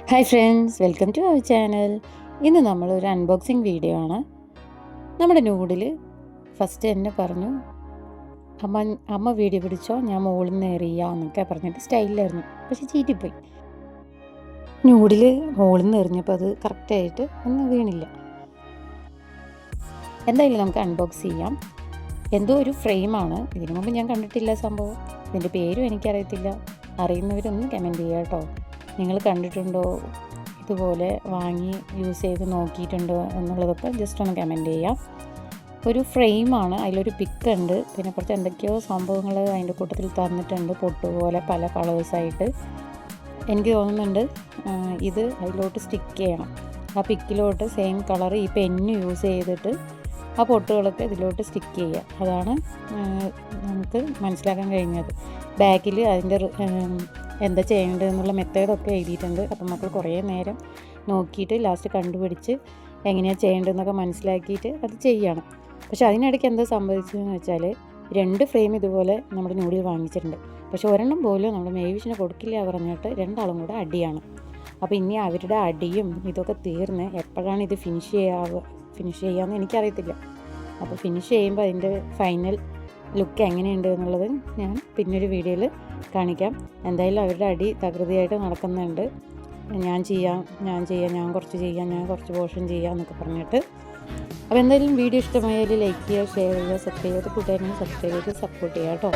Hi friends, welcome to our channel. ഇന്ന് നമ്മളൊരു unboxing video ആണ്. നമ്മുടെ നൂഡിൽ ഫസ്റ്റ് എന്നെ പറഞ്ഞു, അമ്മ വീഡിയോ പിടിച്ചോ, ഞാൻ മുകളിൽ നിന്ന് എറിയാന്നൊക്കെ പറഞ്ഞിട്ട് സ്റ്റൈലിലായിരുന്നു. പക്ഷെ ചീറ്റിപ്പോയി. നൂഡിൽ മുകളിൽ നിന്ന് എറിഞ്ഞപ്പോൾ അത് കറക്റ്റായിട്ട് ഒന്നും വീണില്ല. എന്തായാലും നമുക്ക് അൺബോക്സ് ചെയ്യാം. എന്തോ ഒരു ഫ്രെയിമാണ്. ഇതിനു മുമ്പ് ഞാൻ കണ്ടിട്ടില്ല സംഭവം. ഇതിൻ്റെ പേരും എനിക്കറിയത്തില്ല. അറിയുന്നവരൊന്ന് കമൻറ്റ് ചെയ്യുക കേട്ടോ. നിങ്ങൾ കണ്ടിട്ടുണ്ടോ, ഇതുപോലെ വാങ്ങി യൂസ് ചെയ്ത് നോക്കിയിട്ടുണ്ടോ എന്നുള്ളതൊക്കെ ജസ്റ്റ് ഒന്ന് കമൻറ്റ് ചെയ്യാം. ഒരു ഫ്രെയിമാണ്, അതിലൊരു പിക്ക് ഉണ്ട്, പിന്നെ കുറച്ച് എന്തൊക്കെയോ സംഭവങ്ങൾ അതിൻ്റെ കൂട്ടത്തിൽ തന്നിട്ടുണ്ട്, പൊട്ടുപോലെ പല കളേഴ്സായിട്ട്. എനിക്ക് തോന്നുന്നുണ്ട് ഇത് അതിലോട്ട് സ്റ്റിക്ക് ചെയ്യണം. ആ പിക്കിലോട്ട് സെയിം കളർ ഈ പെന്ന് യൂസ് ചെയ്തിട്ട് ആ പൊട്ടുകളൊക്കെ ഇതിലോട്ട് സ്റ്റിക്ക് ചെയ്യുക. അതാണ് നമുക്ക് മനസ്സിലാക്കാൻ കഴിഞ്ഞത്. ബാക്കിൽ അതിൻ്റെ എന്താ ചെയ്യേണ്ടതെന്നുള്ള മെത്തേഡൊക്കെ എഴുതിയിട്ടുണ്ട്. അപ്പം മക്കൾ കുറേ നേരം നോക്കിയിട്ട് ലാസ്റ്റ് കണ്ടുപിടിച്ച് എങ്ങനെയാണ് ചെയ്യേണ്ടതെന്നൊക്കെ മനസ്സിലാക്കിയിട്ട് അത് ചെയ്യണം. പക്ഷെ അതിനിടയ്ക്ക് എന്താ സംഭവിച്ചതെന്ന് വെച്ചാൽ 2 ഫ്രെയിം ഇതുപോലെ നമ്മുടെ നൂഡിൽ വാങ്ങിച്ചിട്ടുണ്ട്. പക്ഷെ ഒരെണ്ണം പോലും നമ്മുടെ മേവിഷന് കൊടുക്കില്ല പറഞ്ഞിട്ട് 2 ആളും കൂടെ അടിയാണ്. അപ്പോൾ ഇനി അവരുടെ അടിയും ഇതൊക്കെ തീർന്ന് എപ്പോഴാണ് ഇത് ഫിനിഷ് ചെയ്യാമെന്ന് എനിക്കറിയത്തില്ല. അപ്പോൾ ഫിനിഷ് ചെയ്യുമ്പോൾ അതിൻ്റെ ഫൈനൽ ലുക്ക് എങ്ങനെയുണ്ട് എന്നുള്ളത് ഞാൻ പിന്നൊരു വീഡിയോയിൽ കാണിക്കാം. എന്തായാലും അവരുടെ അടി തകൃതിയായിട്ട് നടക്കുന്നുണ്ട്. ഞാൻ കുറച്ച് പോർഷൻ ചെയ്യാം എന്നൊക്കെ പറഞ്ഞിട്ട്. അപ്പോൾ എന്തായാലും വീഡിയോ ഇഷ്ടമായാൽ ലൈക്ക് ചെയ്യുക, ഷെയർ ചെയ്യുക, സബ്സ്ക്രൈബ് ചെയ്ത് കൂട്ടുകാരനെ സബ്സ്ക്രൈബ് ചെയ്ത് സപ്പോർട്ട് ചെയ്യുക കേട്ടോ.